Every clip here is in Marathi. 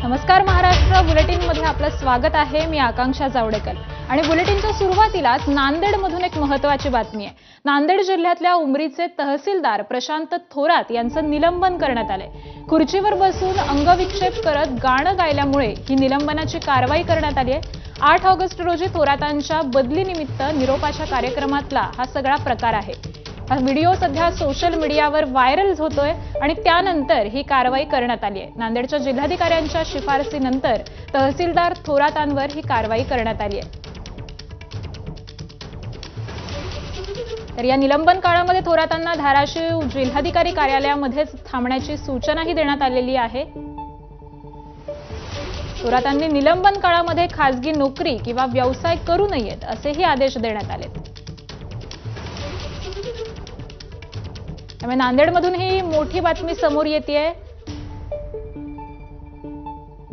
नमस्कार महाराष्ट्र बुलेटिनमध्ये आपलं स्वागत आहे। मी आकांक्षा जावडेकर आणि बुलेटिनच्या सुरुवातीलाच नांदेडमधून एक महत्त्वाची बातमी आहे। नांदेड जिल्ह्यातल्या उमरीचे तहसीलदार प्रशांत थोरात यांचं निलंबन करण्यात आलंय। खुर्चीवर बसून अंगविक्षेप करत गाणं गायल्यामुळे ही निलंबनाची कारवाई करण्यात आली आहे। 8 ऑगस्ट रोजी थोरातांच्या बदलीनिमित्त निरोपाच्या कार्यक्रमातला हा सगळा प्रकार आहे। हा व्हिडिओ सध्या सोशल मीडियावर व्हायरल होतोय आणि त्यानंतर ही कारवाई करण्यात आली आहे। नांदेडच्या जिल्हाधिकाऱ्यांच्या शिफारसीनंतर तहसीलदार थोरातांवर ही कारवाई करण्यात आली आहे। तर या निलंबन काळामध्ये थोरातांना धाराशिव जिल्हाधिकारी कार्यालयामध्येच थांबण्याची सूचनाही देण्यात आलेली आहे। थोरातांनी निलंबन काळामध्ये खासगी नोकरी किंवा व्यवसाय करू नयेत असेही आदेश देण्यात आलेत। त्यामुळे नांदेडमधून ही मोठी बातमी समोर येतेय।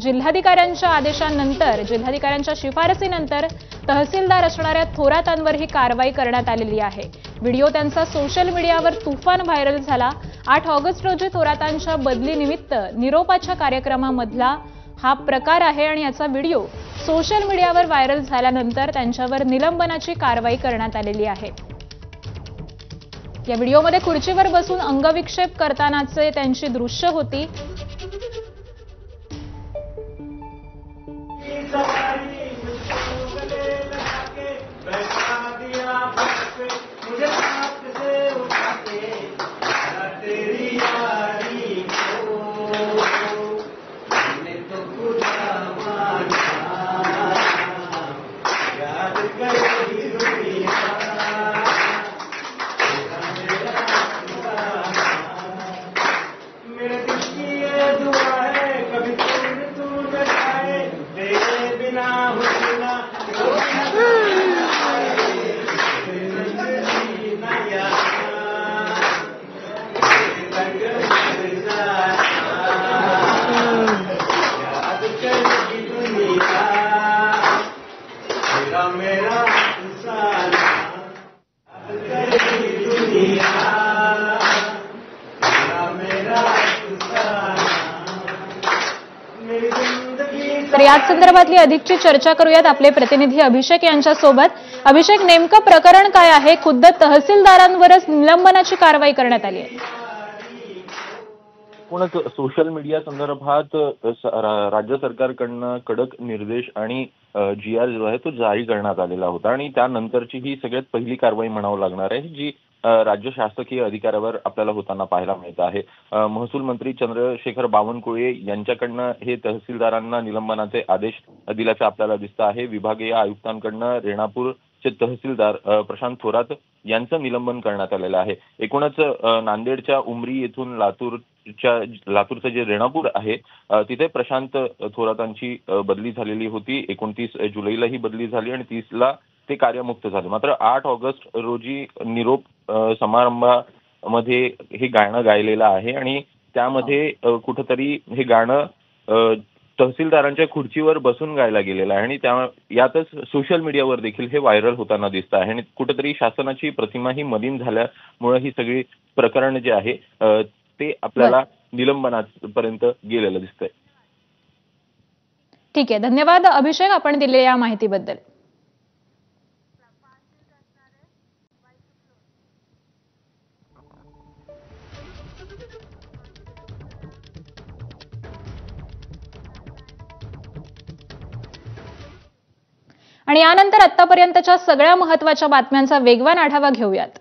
जिल्हाधिकाऱ्यांच्या आदेशानंतर जिल्हाधिकाऱ्यांच्या शिफारसीनंतर तहसीलदार असणाऱ्या थोरातांवर ही कारवाई करण्यात आलेली आहे। व्हिडिओ त्यांचा सोशल मीडियावर तुफान व्हायरल झाला। 8 ऑगस्ट रोजी थोरातांच्या बदलीनिमित्त निरोपाच्या कार्यक्रमामधला हा प्रकार आहे आणि याचा व्हिडिओ सोशल मीडियावर व्हायरल झाल्यानंतर त्यांच्यावर निलंबनाची कारवाई करण्यात आलेली आहे। या व्हिडिओमध्ये खुर्चीवर बसून अंगविक्षेप करतानाचे त्यांची दृश्य होती। तर याच संदर्भातली अधिकची चर्चा करूयात आपले प्रतिनिधी अभिषेक यांच्यासोबत। अभिषेक, नेमकं प्रकरण काय आहे? खुद्द तहसीलदारांवरच निलंबनाची कारवाई करण्यात आली आहे। कोणच सोशल मीडिया संदर्भात राज्य सरकारकडनं कडक निर्देश आणि GR जो आहे तो जारी करण्यात आलेला होता आणि त्यानंतरची ही सगळ्यात पहिली कारवाई म्हणावं लागणार आहे जी राज्य शासकीय अधिकाऱ्यावर आपल्याला होताना पाहायला मिळत आहे। महसूल मंत्री चंद्रशेखर बावनकुळे यांच्याकडनं हे तहसीलदारांना निलंबनाचे आदेश दिल्याचं आपल्याला दिसतं आहे। विभागीय आयुक्तांकडनं रेणापूरचे तहसीलदार प्रशांत थोरात यांचं निलंबन करण्यात आलेलं आहे। एकूणच नांदेडच्या उमरी येथून लातूरचं जे रेणापूर आहे तिथे प्रशांत थोरातांची बदली झालेली होती। 29 जुलैला ही बदली झाली आणि 30ला ते कार्यमुक्त झाले। मात्र 8 ऑगस्ट रोजी निरोप समारंभामध्ये हे गाणं गायलेलं आहे आणि त्यामध्ये कुठंतरी हे गाणं तहसीलदारांच्या खुर्चीवर बसून गायला गेलेलं आहे आणि यातच सोशल मीडियावर देखील हे व्हायरल होताना दिसत आहे आणि कुठंतरी शासनाची प्रतिमा ही मलिन झाल्यामुळे ही सगळी प्रकरण जे आहे ते आपल्याला निलंबनापर्यंत गेलेलं दिसतंय। ठीक आहे, धन्यवाद अभिषेक आपण दिलेल्या या माहितीबद्दल। आणि यानंतर आतापर्यंतच्या सगळ्या महत्त्वाच्या बातम्यांचा वेगवान आढावा घेऊयात।